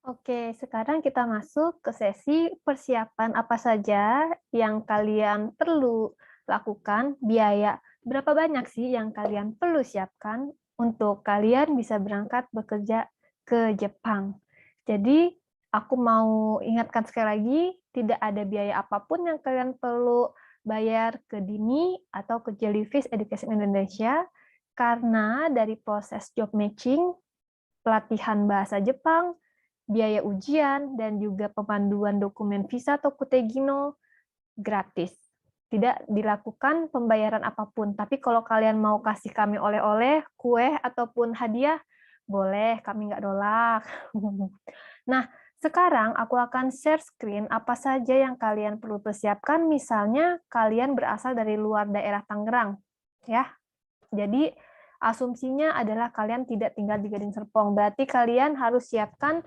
Oke, sekarang kita masuk ke sesi persiapan apa saja yang kalian perlu lakukan, biaya berapa banyak sih yang kalian perlu siapkan untuk kalian bisa berangkat bekerja ke Jepang. Jadi, aku mau ingatkan sekali lagi, tidak ada biaya apapun yang kalian perlu bayar ke Dini atau ke Jellyfish Education Indonesia, karena dari proses job matching, pelatihan bahasa Jepang, biaya ujian, dan juga pemanduan dokumen visa atau Kutegino gratis. Tidak dilakukan pembayaran apapun, tapi kalau kalian mau kasih kami oleh-oleh, kue, ataupun hadiah, boleh, kami nggak nolak. Nah, sekarang aku akan share screen apa saja yang kalian perlu persiapkan, misalnya kalian berasal dari luar daerah Tangerang, ya. Jadi, asumsinya adalah kalian tidak tinggal di Gading Serpong, berarti kalian harus siapkan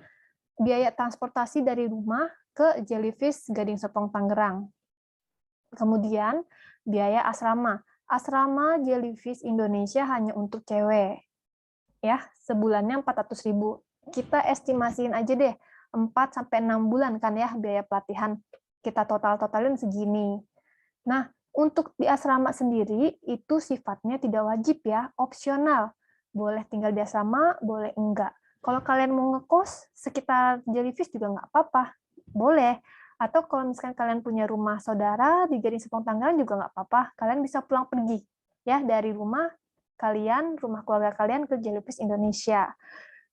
biaya transportasi dari rumah ke Jellyfish Gading Serpong Tangerang. Kemudian biaya asrama. Asrama Jellyfish Indonesia hanya untuk cewek. Ya, sebulannya 400.000. Kita estimasiin aja deh, 4 sampai 6 bulan kan ya biaya pelatihan. Kita totalin segini. Nah, untuk di asrama sendiri itu sifatnya tidak wajib ya, opsional. Boleh tinggal di asrama, boleh enggak. Kalau kalian mau ngekos sekitar Jellyfish juga nggak apa-apa, boleh. Atau kalau misalkan kalian punya rumah saudara di Gading Serpong Tangerang juga nggak apa-apa, kalian bisa pulang pergi ya dari rumah kalian, rumah keluarga kalian ke Jellyfish Indonesia.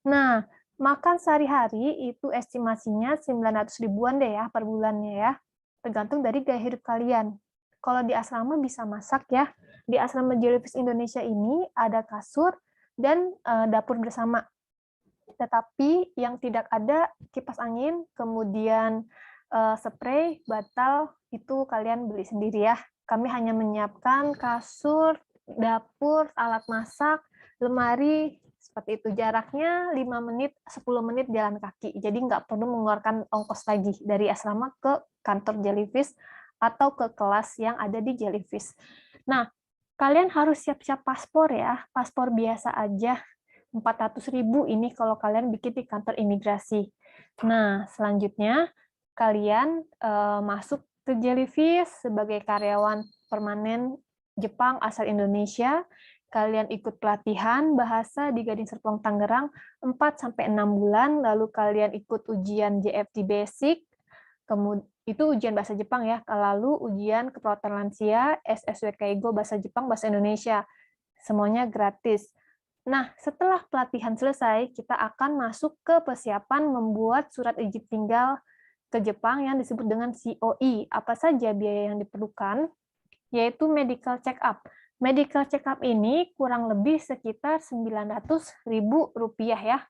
Nah, makan sehari-hari itu estimasinya 900 ribuan deh ya per bulannya ya, tergantung dari gaya hidup kalian. Kalau di asrama bisa masak ya. Di asrama Jellyfish Indonesia ini ada kasur dan dapur bersama. Tetapi yang tidak ada kipas angin, kemudian spray, batal, itu kalian beli sendiri ya. Kami hanya menyiapkan kasur, dapur, alat masak, lemari, seperti itu. Jaraknya 5 menit, 10 menit jalan kaki. Jadi nggak perlu mengeluarkan ongkos lagi dari asrama ke kantor Jellyfish atau ke kelas yang ada di Jellyfish. Nah, kalian harus siap-siap paspor ya, paspor biasa aja. 400.000 ini kalau kalian bikin di kantor imigrasi. Nah, selanjutnya kalian masuk ke Jellyfish sebagai karyawan permanen Jepang asal Indonesia. Kalian ikut pelatihan bahasa di Gading Serpong Tangerang 4 sampai 6 bulan, lalu kalian ikut ujian JFT Basic, kemudian itu ujian bahasa Jepang ya, lalu ujian keperawatan lansia, SSW Keigo bahasa Jepang, bahasa Indonesia. Semuanya gratis. Nah, setelah pelatihan selesai, kita akan masuk ke persiapan membuat surat izin tinggal ke Jepang yang disebut dengan COI. Apa saja biaya yang diperlukan? Yaitu medical check-up. Medical check-up ini kurang lebih sekitar Rp900.000 ya.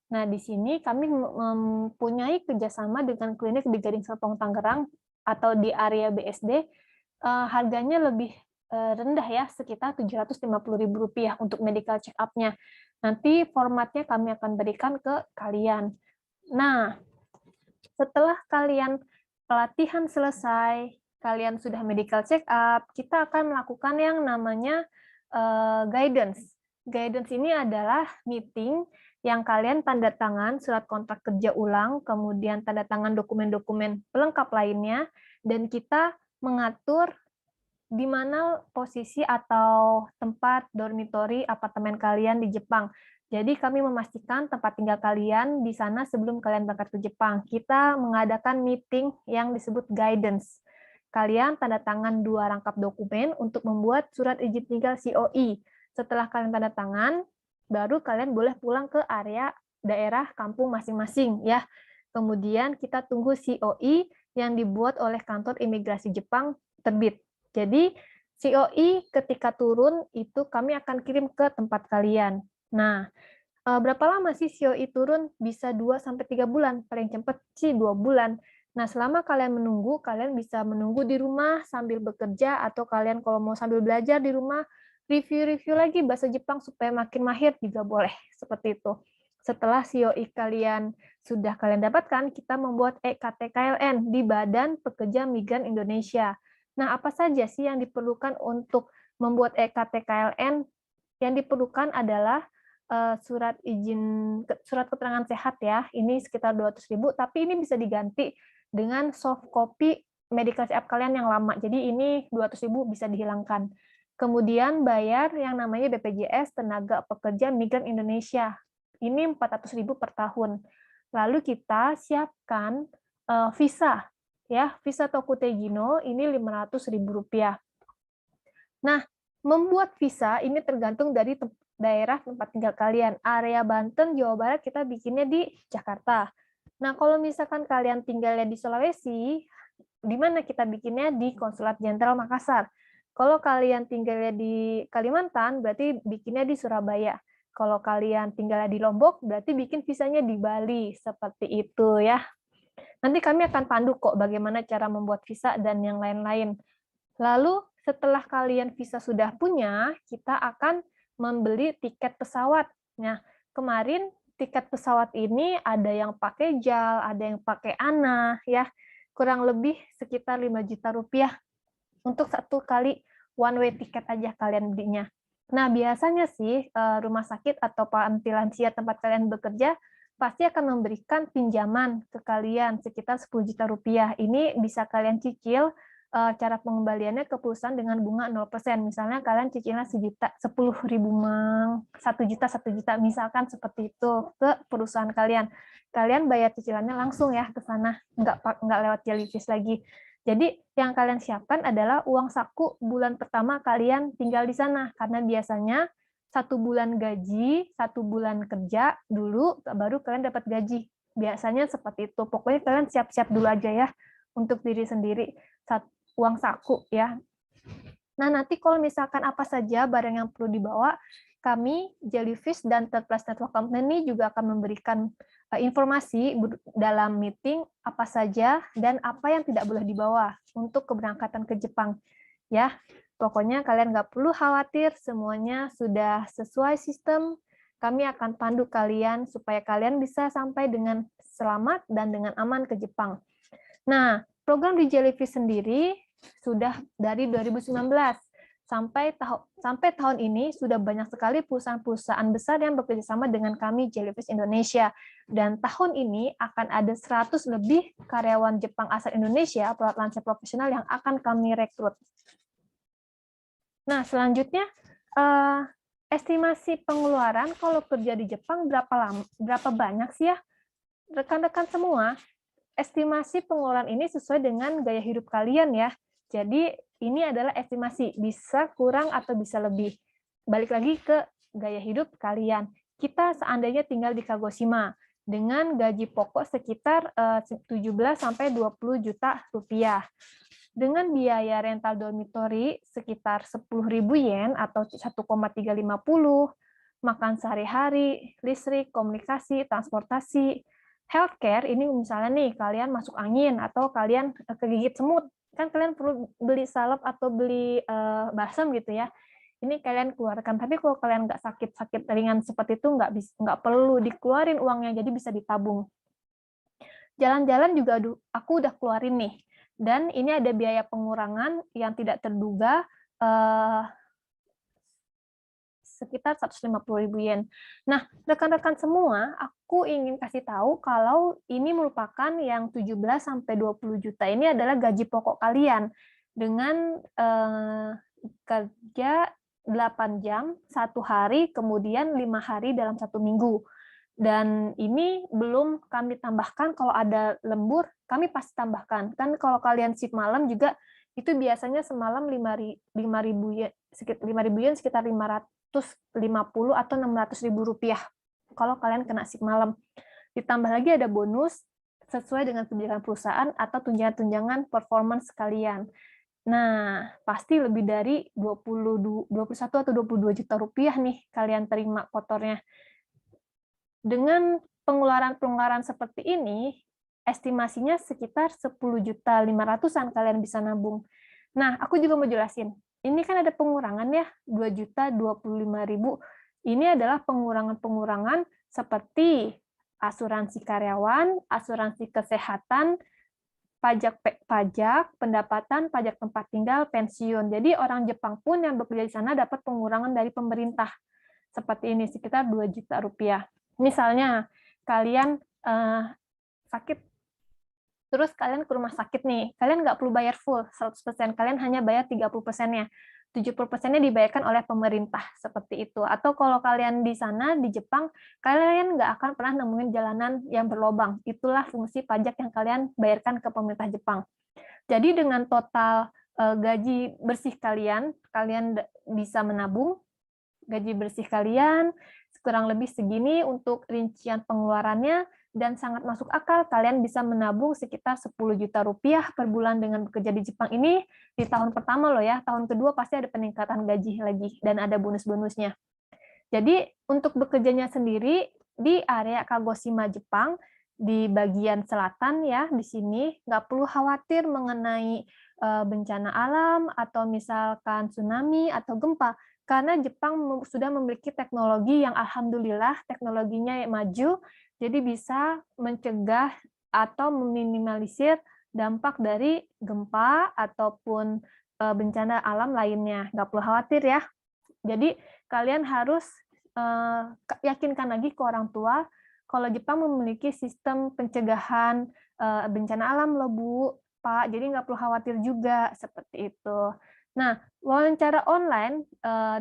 Nah, di sini kami mempunyai kerjasama dengan klinik di Gading Serpong Tangerang atau di area BSD, harganya lebih rendah ya, sekitar Rp750.000 untuk medical check up-nya. Nanti formatnya kami akan berikan ke kalian. Nah, setelah kalian pelatihan selesai, kalian sudah medical check up, kita akan melakukan yang namanya guidance. Guidance ini adalah meeting yang kalian tanda tangan surat kontrak kerja ulang, kemudian tanda tangan dokumen-dokumen pelengkap lainnya, dan kita mengatur di mana posisi atau tempat dormitory apartemen kalian di Jepang. Jadi kami memastikan tempat tinggal kalian di sana sebelum kalian berangkat ke Jepang. Kita mengadakan meeting yang disebut guidance. Kalian tanda tangan 2 rangkap dokumen untuk membuat surat izin tinggal COI. Setelah kalian tanda tangan, baru kalian boleh pulang ke area daerah kampung masing-masing ya. Kemudian kita tunggu COI yang dibuat oleh kantor imigrasi Jepang terbit. Jadi COI ketika turun itu kami akan kirim ke tempat kalian. Nah, berapa lama sih COI turun? Bisa 2 sampai 3 bulan, paling cepat sih 2 bulan. Nah, selama kalian menunggu, kalian bisa menunggu di rumah sambil bekerja, atau kalian kalau mau sambil belajar di rumah, review-review lagi bahasa Jepang supaya makin mahir juga boleh, seperti itu. Setelah COI kalian sudah kalian dapatkan, kita membuat EKTKLN di Badan Pekerja Migran Indonesia. Nah, apa saja sih yang diperlukan untuk membuat EKTKLN? Yang diperlukan adalah surat keterangan sehat ya, ini sekitar 200.000, tapi ini bisa diganti dengan soft copy medical check-up kalian yang lama. Jadi ini 200.000 bisa dihilangkan. Kemudian bayar yang namanya BPJS Tenaga Pekerja Migran Indonesia. Ini 400.000 per tahun. Lalu kita siapkan visa, ya, visa Tokutegino ini 500.000 rupiah. Nah, membuat visa ini tergantung dari daerah tempat tinggal kalian. Area Banten, Jawa Barat kita bikinnya di Jakarta. Nah, kalau misalkan kalian tinggalnya di Sulawesi, di mana kita bikinnya di Konsulat Jenderal Makassar. Kalau kalian tinggalnya di Kalimantan, berarti bikinnya di Surabaya. Kalau kalian tinggalnya di Lombok, berarti bikin visanya di Bali. Seperti itu ya. Nanti kami akan pandu kok bagaimana cara membuat visa dan yang lain-lain. Lalu setelah kalian visa sudah punya, kita akan membeli tiket pesawat. Nah, kemarin tiket pesawat ini ada yang pakai JAL, ada yang pakai ANA, ya, kurang lebih sekitar 5 juta rupiah untuk satu kali one way tiket aja kalian belinya. Nah, biasanya sih rumah sakit atau panti lansia tempat kalian bekerja pasti akan memberikan pinjaman ke kalian sekitar 10 juta rupiah. Ini bisa kalian cicil cara pengembaliannya ke perusahaan dengan bunga 0%. Misalnya kalian cicilnya 10.000 mang, 1 juta, 1 juta, misalkan seperti itu ke perusahaan kalian. Kalian bayar cicilannya langsung ya ke sana, nggak lewat Jellyfish lagi. Jadi yang kalian siapkan adalah uang saku bulan pertama kalian tinggal di sana, karena biasanya 1 bulan gaji, 1 bulan kerja dulu, baru kalian dapat gaji. Biasanya seperti itu. Pokoknya kalian siap-siap dulu aja ya untuk diri sendiri. Uang saku ya. Nah, nanti kalau misalkan apa saja barang yang perlu dibawa, kami Jellyfish dan Third Plus Network Company juga akan memberikan informasi dalam meeting apa saja dan apa yang tidak boleh dibawa untuk keberangkatan ke Jepang. Ya, pokoknya kalian nggak perlu khawatir, semuanya sudah sesuai sistem. Kami akan pandu kalian supaya kalian bisa sampai dengan selamat dan dengan aman ke Jepang. Nah, program di Jellyfish sendiri sudah dari 2019 sampai tahun ini sudah banyak sekali perusahaan-perusahaan besar yang bekerjasama dengan kami Jellyfish Indonesia. Dan tahun ini akan ada 100 lebih karyawan Jepang asal Indonesia, perawat lansia profesional yang akan kami rekrut. Nah, selanjutnya estimasi pengeluaran kalau kerja di Jepang berapa banyak sih ya? Rekan-rekan semua, estimasi pengeluaran ini sesuai dengan gaya hidup kalian ya. Jadi ini adalah estimasi, bisa kurang atau bisa lebih. Balik lagi ke gaya hidup kalian. Kita seandainya tinggal di Kagoshima dengan gaji pokok sekitar 17-20 juta rupiah. Dengan biaya rental dormitory sekitar 10.000 yen atau 1,350, makan sehari-hari, listrik, komunikasi, transportasi, healthcare ini misalnya nih kalian masuk angin atau kalian kegigit semut, kan kalian perlu beli salep atau beli balsam gitu ya. Ini kalian keluarkan. Tapi kalau kalian nggak sakit-sakit ringan seperti itu nggak perlu dikeluarin uangnya, jadi bisa ditabung. Jalan-jalan juga aku udah keluarin nih. Dan ini ada biaya pengurangan yang tidak terduga sekitar 150.000 yen. Nah, rekan-rekan semua, aku ingin kasih tahu kalau ini merupakan yang 17-20 juta ini adalah gaji pokok kalian dengan kerja 8 jam satu hari, kemudian 5 hari dalam 1 minggu. Dan ini belum kami tambahkan kalau ada lembur, kami pasti tambahkan. Kan kalau kalian shift malam juga, itu biasanya semalam 5.000 yen, sekitar 550 atau 600.000 rupiah kalau kalian kena shift malam. Ditambah lagi ada bonus sesuai dengan kebijakan perusahaan atau tunjangan-tunjangan performance kalian. Nah, pasti lebih dari 21 atau 22 juta rupiah nih kalian terima kotornya. Dengan pengeluaran-pengeluaran seperti ini, estimasinya sekitar 10.500.000-an kalian bisa nabung. Nah, aku juga mau jelasin. Ini kan ada pengurangan ya, 2.025.000. Ini adalah pengurangan-pengurangan seperti asuransi karyawan, asuransi kesehatan, pajak, pendapatan, pajak tempat tinggal, pensiun. Jadi orang Jepang pun yang bekerja di sana dapat pengurangan dari pemerintah. seperti ini, sekitar 2 juta rupiah. Misalnya, kalian sakit, terus kalian ke rumah sakit nih, kalian nggak perlu bayar full 100%, kalian hanya bayar 30%-nya. 70%-nya dibayarkan oleh pemerintah, seperti itu. Atau kalau kalian di sana, di Jepang, kalian nggak akan pernah nemuin jalanan yang berlobang. Itulah fungsi pajak yang kalian bayarkan ke pemerintah Jepang. Jadi dengan total gaji bersih kalian, kalian bisa menabung, gaji bersih kalian kurang lebih segini untuk rincian pengeluarannya, dan sangat masuk akal kalian bisa menabung sekitar 10 juta rupiah per bulan dengan bekerja di Jepang ini di tahun pertama loh ya, tahun kedua pasti ada peningkatan gaji lagi dan ada bonus-bonusnya. Jadi untuk bekerjanya sendiri di area Kagoshima, Jepang, di bagian selatan ya, di sini nggak perlu khawatir mengenai bencana alam atau misalkan tsunami atau gempa, karena Jepang sudah memiliki teknologi yang alhamdulillah teknologinya maju, jadi bisa mencegah atau meminimalisir dampak dari gempa ataupun bencana alam lainnya. Nggak perlu khawatir ya. Jadi kalian harus yakinkan lagi ke orang tua kalau Jepang memiliki sistem pencegahan bencana alam loh Bu, Pak. Jadi nggak perlu khawatir juga seperti itu. Nah, wawancara online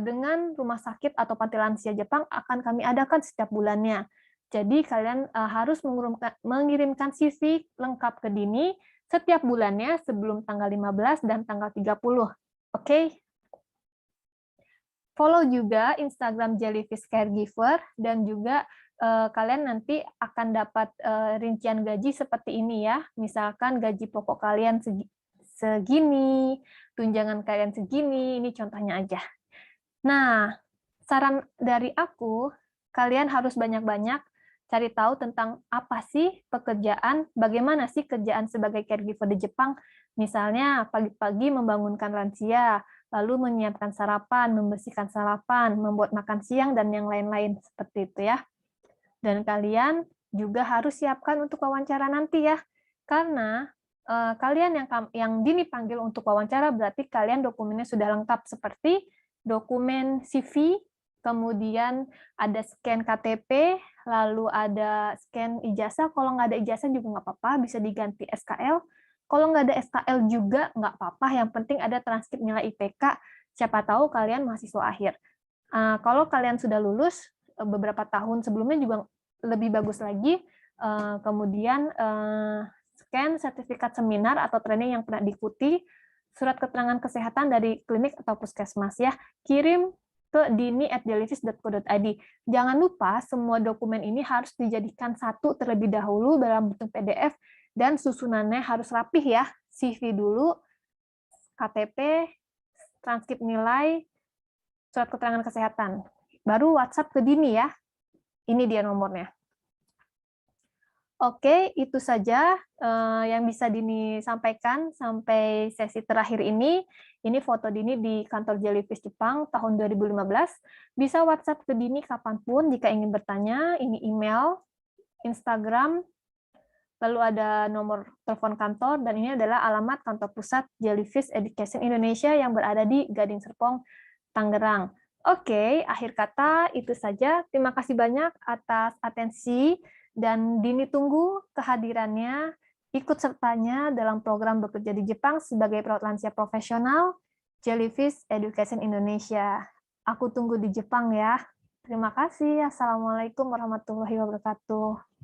dengan rumah sakit atau panti lansia Jepang akan kami adakan setiap bulannya. Jadi kalian harus mengirimkan CV lengkap ke Dini setiap bulannya sebelum tanggal 15 dan tanggal 30. Oke? Follow juga Instagram Jellyfish Caregiver, dan juga kalian nanti akan dapat rincian gaji seperti ini ya. Misalkan gaji pokok kalian segini, tunjangan kalian segini, ini contohnya aja. Nah, saran dari aku, kalian harus banyak-banyak cari tahu tentang apa sih pekerjaan, bagaimana sih kerjaan sebagai caregiver di Jepang. Misalnya pagi-pagi membangunkan lansia, lalu menyiapkan sarapan, membersihkan sarapan, membuat makan siang, dan yang lain-lain seperti itu ya. Dan kalian juga harus siapkan untuk wawancara nanti ya, karena kalian yang Dini panggil untuk wawancara berarti kalian dokumennya sudah lengkap seperti dokumen CV, kemudian ada scan KTP, lalu ada scan ijazah. Kalau nggak ada ijazah juga nggak apa-apa, bisa diganti SKL. Kalau nggak ada SKL juga nggak apa-apa, yang penting ada transkrip nilai IPK, siapa tahu kalian mahasiswa akhir. Kalau kalian sudah lulus, beberapa tahun sebelumnya juga lebih bagus lagi, kemudian scan sertifikat seminar atau training yang pernah diikuti, surat keterangan kesehatan dari klinik atau puskesmas ya, kirim ke dini@jellyfish.co.id. Jangan lupa semua dokumen ini harus dijadikan satu terlebih dahulu dalam bentuk PDF dan susunannya harus rapih ya. CV dulu, KTP, transkrip nilai, surat keterangan kesehatan. Baru WhatsApp ke Dini ya. Ini dia nomornya. Oke, itu saja yang bisa Dini sampaikan sampai sesi terakhir ini. Ini foto Dini di kantor Jellyfish Jepang tahun 2015. Bisa WhatsApp ke Dini kapanpun jika ingin bertanya. Ini email, Instagram, lalu ada nomor telepon kantor, dan ini adalah alamat kantor pusat Jellyfish Education Indonesia yang berada di Gading Serpong, Tangerang. Oke, akhir kata itu saja. Terima kasih banyak atas atensi, dan Dini tunggu kehadirannya, ikut sertanya dalam program bekerja di Jepang sebagai perawat lansia profesional Jellyfish Education Indonesia. Aku tunggu di Jepang ya. Terima kasih. Assalamualaikum warahmatullahi wabarakatuh.